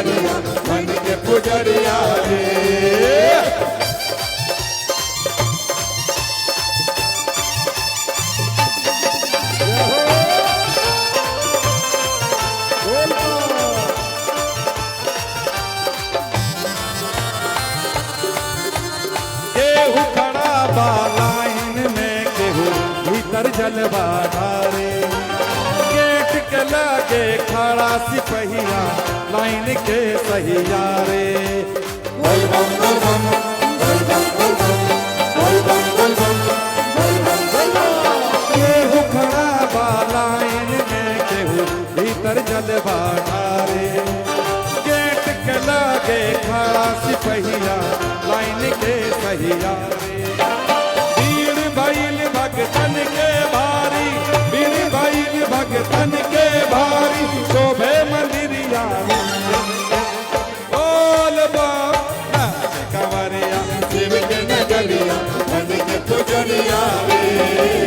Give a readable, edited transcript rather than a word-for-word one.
पुजरिया बन के पुजरिया रे। केहू खड़ा बा लाइन में, केहू भीतर जलवा ढारे। गेट के लगे खड़ा सिपहिया लाइन के सहिया रे। बोल बम बोल बम बोल बम बोल बम बोल बम बोल बम बोल बम बोल बम। केहू खड़ा बा लाइन में, केहू भीतर जलवा ढारे। गेट के लगे खड़ा सिपहिया लाइन के सहिया रे। भीड़ भइल भगतन के भारी, भीड़ भइल भगतन के भारी, शोभे मंदिरिया बोल बम कंवरिया शिव के नगरिया बन के पुजरिया रे।